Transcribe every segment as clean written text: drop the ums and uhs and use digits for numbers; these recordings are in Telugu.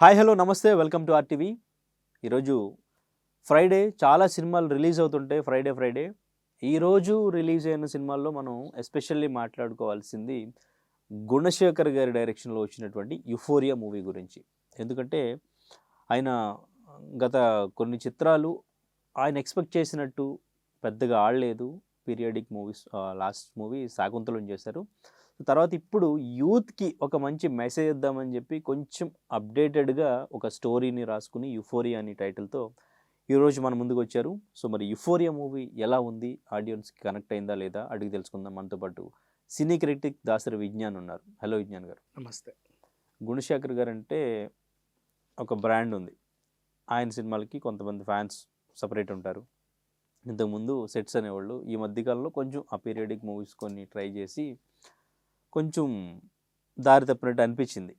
హాయ్ హలో నమస్తే వెల్కమ్ టు ఆర్టీవీ. ఈరోజు ఫ్రైడే చాలా సినిమాలు రిలీజ్ అవుతుంటాయి. ఫ్రైడే ఈరోజు రిలీజ్ అయిన సినిమాల్లో మనం ఎస్పెషల్లీ మాట్లాడుకోవాల్సింది గుణశేఖర్ గారి డైరెక్షన్లో వచ్చినటువంటి యుఫోరియా మూవీ గురించి. ఎందుకంటే ఆయన గత కొన్ని చిత్రాలు ఆయన ఎక్స్పెక్ట్ చేసినట్టు పెద్దగా ఆడలేదు. Periodic movies, last movie Shaakuntalam చేశారు. తర్వాత ఇప్పుడు యూత్‌కి ఒక మంచి మెసేజ్ ఇద్దామని చెప్పి కొంచెం అప్డేటెడ్‌గా ఒక స్టోరీని రాసుకుని 'యుఫోరియా' అని టైటిల్‌తో ఈరోజు మన ముందుకొచ్చారు. సో మరి 'యుఫోరియా' మూవీ ఎలా ఉంది? ఆడియన్స్‌కి కనెక్ట్ అయిందా లేదా? అడిగి తెలుసుకుందాం. మనతో పాటు సినీ క్రిటిక్ దాసరి విజ్ఞాన్ ఉన్నారు. హలో విజ్ఞాన్ గారు. నమస్తే. గుణశేఖర్ గారంటే ఒక బ్రాండ్ ఉంది. ఆయన సినిమాలకి కొంతమంది ఫ్యాన్స్ సెపరేట్ ఉంటారు. ఇంతకుముందు సెట్స్ అనేవాళ్ళు. ఈ మధ్య కాలంలో కొంచెం ఆ పీరియాడిక్ మూవీస్ కొన్ని ట్రై చేసి కొంచెం దారి తప్పినట్టు అనిపించింది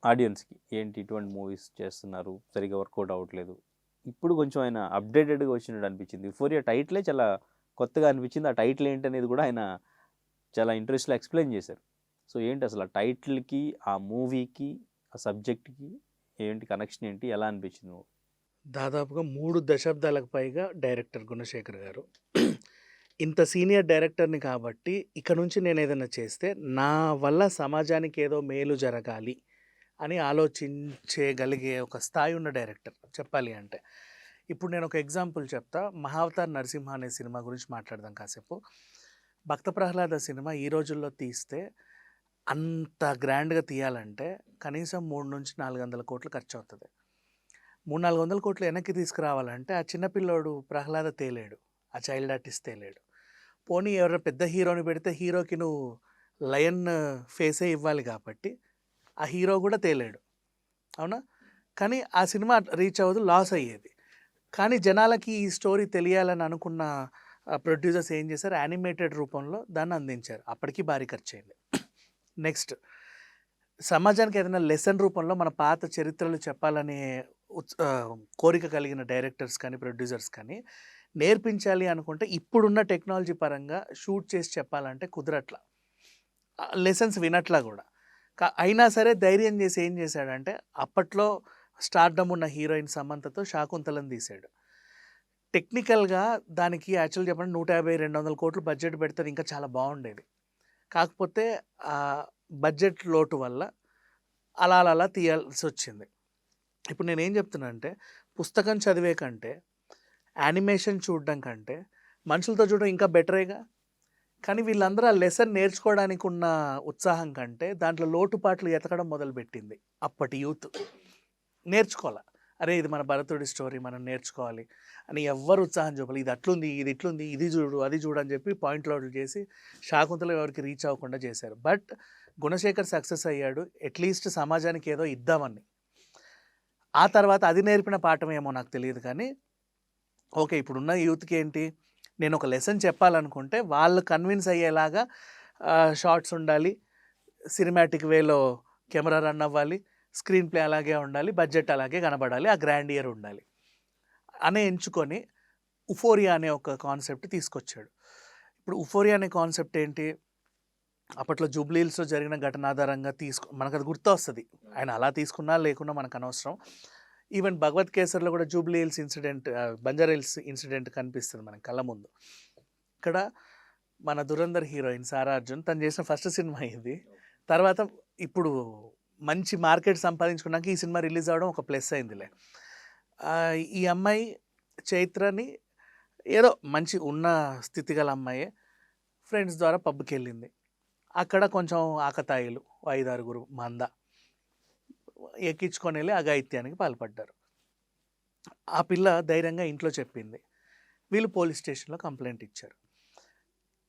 ఆడియన్స్‌కి. ఏంటి ఇటువంటి మూవీస్ చేస్తున్నారు, సరిగ్గా వర్కౌట్ అవ్వట్లేదు. ఇప్పుడు కొంచెం ఆయన అప్డేటెడ్‌గా వచ్చినట్టు అనిపించింది. 'యుఫోరియా' టైటిలే చాలా కొత్తగా అనిపించింది. ఆ టైటిల్ ఏంటనేది కూడా ఆయన చాలా ఇంట్రెస్ట్‌లో ఎక్స్‌ప్లెయిన్ చేశారు. సో ఏంటి అసలు ఆ టైటిల్‌కి, ఆ మూవీకి, ఆ సబ్జెక్ట్‌కి ఏంటి కనెక్షన్ ఏంటి? ఎలా అనిపించింది మూవీ? దాదాపుగా 3 దశాబ్దాలకు పైగా డైరెక్టర్ గుణశేఖర్ గారు. ఇంత సీనియర్ డైరెక్టర్‌ని కాబట్టి, ఇక నుంచి నేనేదన్నా చేస్తే, నా వల్ల సమాజానికి ఏదో మేలు జరగాలి అని ఆలోచించగలిగే ఒక స్థాయి ఉన్న డైరెక్టర్ చెప్పాలి అంటే. ఇప్పుడు నేను ఒక ఎగ్జాంపుల్ చెప్తా. 'మహావతార్ నరసింహ' అనే సినిమా గురించి మాట్లాడదాం కాసేపు. 'భక్త ప్రహ్లాద' సినిమా ఈ రోజుల్లో తీస్తే, అంత గ్రాండ్‌గా తీయాలంటే కనీసం 3-400 కోట్లు ఖర్చవుతది. 300-400 కోట్లు వెనక్కి తీసుకురావాలంటే ఆ చిన్న పిల్లోడు ప్రహ్లాద తేలేడు. ఆ చైల్డ్ ఆర్టిస్ట్ తేలేడు. పోనీ ఎవరైనా పెద్ద హీరోని పెడితే హీరోకి నువ్వు లయన్ ఫేసే ఇవ్వాలి కాబట్టి ఆ హీరో కూడా తేలేడు. అవునా? కానీ ఆ సినిమా రీచ్ అవ్వదు, లాస్ అయ్యేది. కానీ జనాలకి ఈ స్టోరీ తెలియాలని అనుకున్న ప్రొడ్యూసర్స్ ఏం చేశారు, యానిమేటెడ్ రూపంలో దాన్ని అందించారు. అప్పటికి భారీ ఖర్చయింది. నెక్స్ట్, సమాజానికి ఏదైనా లెసన్ రూపంలో మన పాత చరిత్రలు చెప్పాలనే కోరిక కలిగిన డైరెక్టర్స్ కానీ, ప్రొడ్యూసర్స్ కానీ నేర్పించాలి అనుకుంటే ఇప్పుడున్న టెక్నాలజీ పరంగా షూట్ చేసి చెప్పాలంటే కుదరట్లా. లెసన్స్ వినట్లా కూడా. అయినా సరే ధైర్యం చేసి ఏం చేశాడంటే, అప్పట్లో స్టార్డమ్ ఉన్న హీరోయిన్ సమంతతో శాకుంతలం తీశాడు. టెక్నికల్‌గా దానికి యాక్చువల్ చెప్పండి 150-200 కోట్లు బడ్జెట్ పెడితే ఇంకా చాలా బాగుండేది. కాకపోతే బడ్జెట్ లోటు వల్ల అలా తీయాల్సొచ్చింది. ఇప్పుడు నేనేం చెప్తున్నా అంటే, పుస్తకం చదివే కంటే, యానిమేషన్ చూడడం కంటే, మనుషులతో చూడడం ఇంకా బెటరేగా. కానీ వీళ్ళందరూ ఆ లెసన్ నేర్చుకోవడానికి ఉన్న ఉత్సాహం కంటే, దాంట్లో లోటుపాట్లు ఎతకడం మొదలుపెట్టింది అప్పటి యూత్. నేర్చుకోవాల. అరే! ఇది మన భరతుడి స్టోరీ మనం నేర్చుకోవాలి అని ఎవ్వరు ఉత్సాహం చూపలే. ఇది అట్లుంది, ఇది ఇట్లుంది, ఇది చూడు, అది చూడు అని చెప్పి పాయింట్ లోడ్లు చేసి శాకుంతలం ఎవరికి రీచ్ అవ్వకుండా చేశారు. బట్ గుణశేఖర్ సక్సెస్ అయ్యాడు. అట్లీస్ట్ సమాజానికి ఏదో ఇద్దామని. ఆ తర్వాత అది నేర్పిన పాఠం ఏమో నాకు తెలియదు కానీ, ఓకే, ఇప్పుడున్న యూత్‌కి ఏంటి, నేను ఒక లెసన్ చెప్పాలనుకుంటే వాళ్ళు కన్విన్స్ అయ్యేలాగా షార్ట్స్ ఉండాలి, సినిమాటిక్ వేలో కెమెరా రన్ అవ్వాలి, స్క్రీన్ ప్లే అలాగే ఉండాలి, బడ్జెట్ అలాగే కనబడాలి, ఆ గ్రాండియర్ ఉండాలి అని ఎంచుకొని యుఫోరియా అనే ఒక కాన్సెప్ట్ తీసుకొచ్చాడు. ఇప్పుడు యుఫోరియా అనే కాన్సెప్ట్ ఏంటి, అప్పట్లో జూబ్లీ హిల్స్‌లో జరిగిన ఘటన ఆధారంగా మనకది గుర్తొస్తది. ఆయన అలా తీసుకున్నా లేకున్నా మనకు అనవసరం. ఈవెన్ భగవత్ కేసర్‌లో కూడా Jubilee hills incident, Banjara hills incident కనిపిస్తుంది మన కళ్ళ ముందు. ఇక్కడ మన 'ధురంధర్' హీరోయిన్ సారా అర్జున్ తను చేసిన ఫస్ట్ సినిమా ఇది. తర్వాత ఇప్పుడు మంచి మార్కెట్ సంపాదించుకున్నాక ఈ సినిమా రిలీజ్ అవ్వడం ఒక ప్లస్ అయిందిలే. ఈ అమ్మాయి చైత్రని ఏదో మంచి ఉన్న స్థితి గల అమ్మాయే. ఫ్రెండ్స్ ద్వారా పబ్‌కెళ్ళింది. అక్కడ కొంచెం ఆకతాయిలు 5-6 మంద ఎక్కించుకొని వెళ్ళి అఘాయిత్యానికి పాల్పడ్డారు. ఆ పిల్ల ధైర్యంగా ఇంట్లో చెప్పింది. వీళ్ళు పోలీస్ స్టేషన్‌లో కంప్లెయింట్ ఇచ్చారు.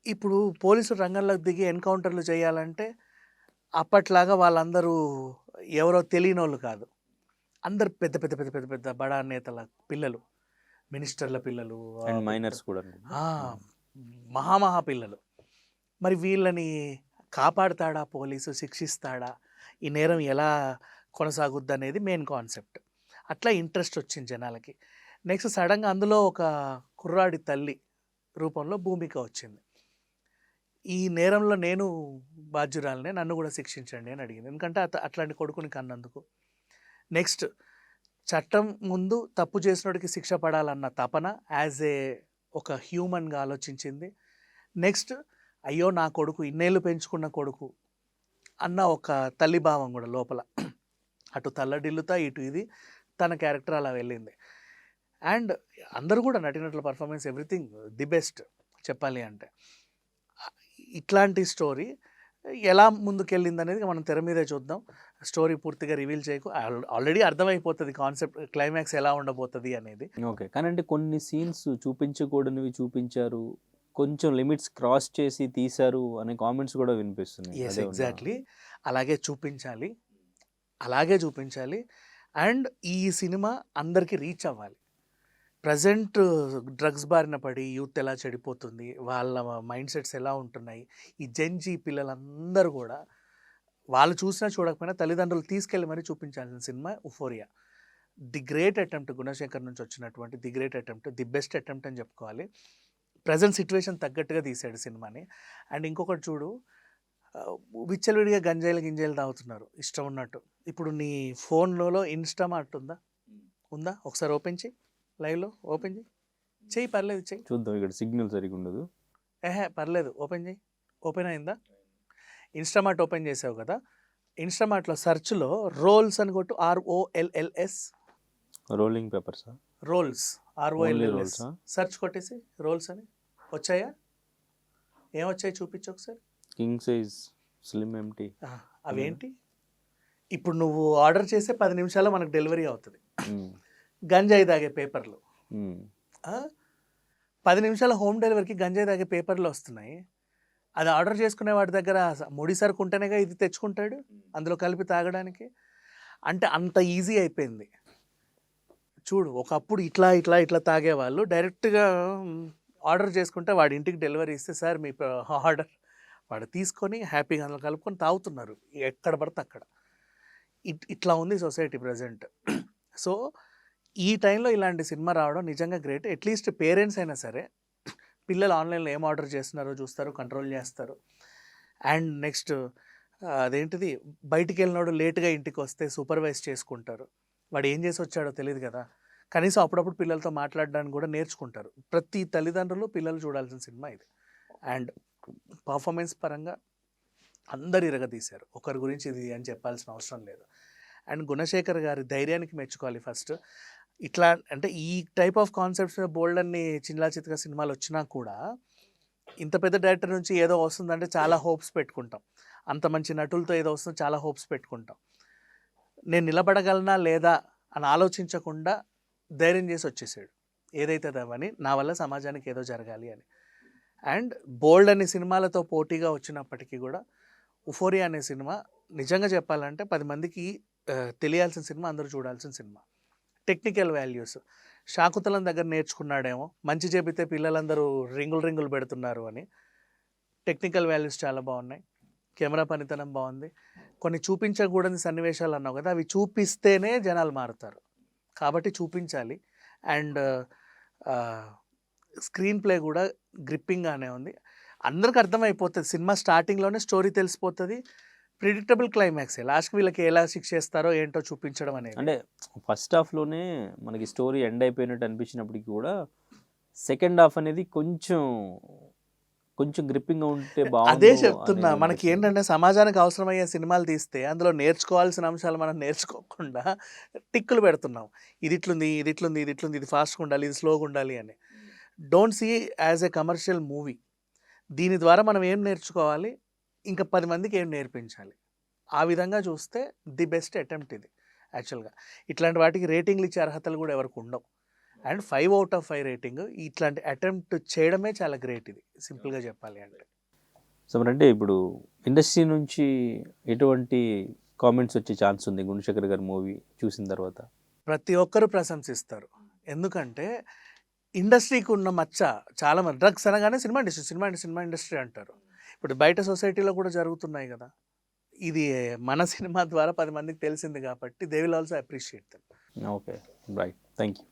ఇప్పుడు పోలీసులు రంగంలోకి దిగి ఎన్కౌంటర్లు చేయాలంటే అప్పట్లాగా వాళ్ళందరూ ఎవరో తెలియనోళ్ళు కాదు. అందరు పెద్ద పెద్ద పెద్ద పెద్ద పెద్ద బడా నేతల పిల్లలు, మినిస్టర్ల పిల్లలు, అండ్ మైనర్స్ కూడా. మహా పిల్లలు. మరి వీళ్ళని కాపాడుతాడా పోలీసు, శిక్షిస్తాడా, ఈ నేరం ఎలా కొనసాగుద్ది అనేది మెయిన్ కాన్సెప్ట్. అట్లా ఇంట్రెస్ట్ వచ్చింది జనాలకి. నెక్స్ట్ సడన్గా అందులో ఒక కుర్రాడి తల్లి రూపంలో భూమిక వచ్చింది. ఈ నేరంలో నేను బాధ్యురాలనే, నన్ను కూడా శిక్షించండి అని అడిగింది. ఎందుకంటే అట్లాంటి కొడుకుని కన్నందుకు. నెక్స్ట్ చట్టం ముందు తప్పు చేసినోడికి శిక్ష పడాలన్న తపన ఒక హ్యూమన్గా ఆలోచించింది. నెక్స్ట్ అయ్యో నా కొడుకు ఇన్నేళ్ళు పెంచుకున్న కొడుకు అన్న ఒక తల్లి భావం కూడా లోపల, అటు తల్లడిల్లుతా ఇటు ఇది తన క్యారెక్టర్ అలా వెళ్ళింది. అండ్ అందరూ కూడా నటినట్ల పర్ఫార్మెన్స్ ఎవ్రీథింగ్ ది బెస్ట్ చెప్పాలి అంటే. ఇట్లాంటి స్టోరీ ఎలా ముందుకెళ్ళింది అనేది మనం తెర మీదే చూద్దాం. స్టోరీ పూర్తిగా రివీల్ చేయకు, ఆల్రెడీ అర్థమైపోతుంది కాన్సెప్ట్, క్లైమాక్స్ ఎలా ఉండబోతుంది అనేది. ఓకే, కానీ అంటే కొన్ని సీన్స్ చూపించకూడనివి చూపించారు, కొంచెం లిమిట్స్ క్రాస్ చేసి తీశారు అనే కామెంట్స్ కూడా వినిపిస్తున్నాయి. ఎస్, అదే ఉందా? ఎగ్జాక్ట్లీ అలాగే చూపించాలి. అండ్ ఈ సినిమా అందరికీ రీచ్ అవ్వాలి. ప్రజెంట్ డ్రగ్స్ బారిన పడి యూత్ ఎలా చెడిపోతుంది, వాళ్ళ మైండ్ సెట్స్ ఎలా ఉంటున్నాయి, ఈ జెన్జీ పిల్లలందరూ కూడా వాళ్ళు చూసినా చూడకపోయినా తల్లిదండ్రులు తీసుకెళ్ళి మరీ చూపించాల్సిన cinema Euphoria. The great attempt, Gunasekhar నుంచి వచ్చినటువంటి the great attempt, the best attempt అని చెప్పుకోవాలి. ప్రజెంట్ సిచ్యువేషన్ తగ్గట్టుగా తీసాడు సినిమాని. అండ్ ఇంకొకటి చూడు, విచ్చలవిడిగా గింజాయిలు తాగుతున్నారు ఇష్టం ఉన్నట్టు. ఇప్పుడు నీ ఫోన్లో ఇన్స్టామార్ట్ ఉందా? ఒకసారి ఓపెన్ చేయి, లైవ్లో ఓపెన్ చేయి, పర్లేదు చెయ్యి, చూద్దాం. ఇక్కడ సిగ్నల్ సరిగా ఉండదు. పర్లేదు ఓపెన్ చేయి. ఓపెన్ అయిందా? ఇన్స్టామార్ట్ ఓపెన్ చేసావు కదా, ఇన్స్టామార్ట్లో సెర్చ్లో రోల్స్ అని కొట్టు, ROLLS. రోలింగ్ పేపర్సా? రోల్స్, ROLLS rolls-ఆ? సెర్చ్ కొట్టేసి రోల్స్ అని వచ్చాయా? ఏమొచ్చాయి చూపించు ఒకసారి. కింగ్ సైజ్, స్లిమ్ ఎంటీ. అవేంటి? ఇప్పుడు నువ్వు ఆర్డర్ చేసే 10 నిమిషాల్లో మనకు డెలివరీ అవుతుంది. గంజాయి తాగే పేపర్లు 10 నిమిషాల హోమ్ డెలివరీకి గంజాయి తాగే పేపర్లు వస్తున్నాయి. అది ఆర్డర్ చేసుకునే వాడి దగ్గర ముడి సరుకు ఉంటేనేగా ఇది తెచ్చుకుంటాడు అందులో కలిపి తాగడానికి. అంటే అంత ఈజీ అయిపోయింది. చూడు, ఒకప్పుడు ఇట్లా తాగేవాళ్ళు డైరెక్ట్గా ఆర్డర్ చేసుకుంటే వాడి ఇంటికి డెలివరీ ఇస్తే సార్ మీ ఆర్డర్, వాడు తీసుకొని హ్యాపీగా అందులో కలుపుకొని తాగుతున్నారు ఎక్కడ పడితే అక్కడ. ఇట్లా ఉంది సొసైటీ ప్రజెంట్. సో ఈ టైంలో ఇలాంటి సినిమా రావడం నిజంగా గ్రేట్. అట్లీస్ట్ పేరెంట్స్ అయినా సరే పిల్లలు ఆన్లైన్లో ఏం ఆర్డర్ చేస్తున్నారో చూస్తారు, కంట్రోల్ చేస్తారు. అండ్ నెక్స్ట్ అదేంటిది, బయటికి వెళ్ళినోడు లేట్గా ఇంటికి వస్తే సూపర్వైజ్ చేసుకుంటారు. వాడు ఏం చేసి వచ్చాడో తెలియదు కదా, కనీసం అప్పుడప్పుడు పిల్లలతో మాట్లాడడానికి కూడా నేర్చుకుంటారు. ప్రతి తల్లిదండ్రులు పిల్లలు చూడాల్సిన సినిమా ఇది. అండ్ పర్ఫార్మెన్స్ పరంగా అందరు ఇరగదీశారు, ఒకరి గురించి ఇది అని చెప్పాల్సిన అవసరం లేదు. అండ్ గుణశేఖర్ గారి ధైర్యానికి మెచ్చుకోవాలి ఫస్ట్. ఇట్లా అంటే ఈ టైప్ ఆఫ్ కాన్సెప్ట్స్ బోల్డ్ అన్ని చిన్లా చితక సినిమాలు వచ్చినా కూడా ఇంత పెద్ద డైరెక్టర్ నుంచి ఏదో వస్తుందంటే చాలా హోప్స్ పెట్టుకుంటాం. అంత మంచి నటులతో ఏదో వస్తుందో చాలా హోప్స్ పెట్టుకుంటాం. నేను నిలబడగలనా లేదా అని ఆలోచించకుండా ధైర్యం చేసి వచ్చేసాడు. ఏదైతే అవని నా వల్ల సమాజానికి ఏదో జరగాలి అని. అండ్ బోల్డ్ అనే సినిమాలతో పోటీగా వచ్చినప్పటికీ కూడా ఉఫోరియా అనే సినిమా నిజంగా చెప్పాలంటే 10 మందికి తెలియాల్సిన సినిమా, అందరూ చూడాల్సిన సినిమా. టెక్నికల్ వాల్యూస్ శాకుతలం దగ్గర నేర్చుకున్నాడేమో, మంచి చెబితే పిల్లలందరూ రింగులు పెడుతున్నారు అని. టెక్నికల్ వాల్యూస్ చాలా బాగున్నాయి, కెమెరా పనితనం బాగుంది. కొన్ని చూపించకూడని సన్నివేశాలు అన్నావు కదా, అవి చూపిస్తేనే జనాలు మారుతారు కాబట్టి చూపించాలి. అండ్ స్క్రీన్ ప్లే కూడా గ్రిప్పింగ్గానే ఉంది. అందరికి అర్థమైపోతుంది సినిమా స్టార్టింగ్లోనే, స్టోరీ తెలిసిపోతుంది. ప్రిడిక్టబుల్ క్లైమాక్స్, లాస్ట్కి వీళ్ళకి ఎలా శిక్ష చేస్తారో ఏంటో చూపించడం అనేది. అంటే ఫస్ట్ హాఫ్లోనే మనకి స్టోరీ ఎండ్ అయిపోయినట్టు అనిపించినప్పటికీ కూడా సెకండ్ హాఫ్ అనేది కొంచెం గ్రిప్పింగ్గా ఉంటే బాగుంది. అదే చెప్తున్నా, మనకి ఏంటంటే సమాజానికి అవసరమయ్యే సినిమాలు తీస్తే అందులో నేర్చుకోవాల్సిన అంశాలు మనం నేర్చుకోకుండా టిక్కులు పెడుతున్నాం. ఇది ఇట్లుంది, ఇది ఫాస్ట్గా ఉండాలి, ఇది స్లోగా ఉండాలి అని. Don't see as a commercial movie. దీని ద్వారా మనం ఏం నేర్చుకోవాలి, ఇంకా 10 మందికి ఏం నేర్పించాలి, ఆ విధంగా చూస్తే ది బెస్ట్ అటెంప్ట్ ఇది. యాక్చువల్గా ఇట్లాంటి వాటికి రేటింగ్లు ఇచ్చే అర్హతలు కూడా ఎవరికి ఉండవు. అండ్ 5 out of 5 రేటింగ్ ఇట్లాంటి అటెంప్ట్ చేయడమే చాలా గ్రేట్ ఇది, సింపుల్గా చెప్పాలి అంటే. సో అంటే ఇప్పుడు ఇండస్ట్రీ నుంచి ఎటువంటి కామెంట్స్ వచ్చే ఛాన్స్ ఉంది గుణశేఖర్ గారి మూవీ చూసిన తర్వాత? ప్రతి ఒక్కరు ప్రశంసిస్తారు. ఎందుకంటే ఇండస్ట్రీకి ఉన్న మచ్చ చాలా మంది డ్రగ్స్ అనగానే సినిమా ఇండస్ట్రీ అంటారు. ఇప్పుడు బయట సొసైటీలో కూడా జరుగుతున్నాయి కదా. ఇది మన సినిమా ద్వారా 10 మందికి తెలిసింది కాబట్టి they will also appreciate them. Okay, right, thank you.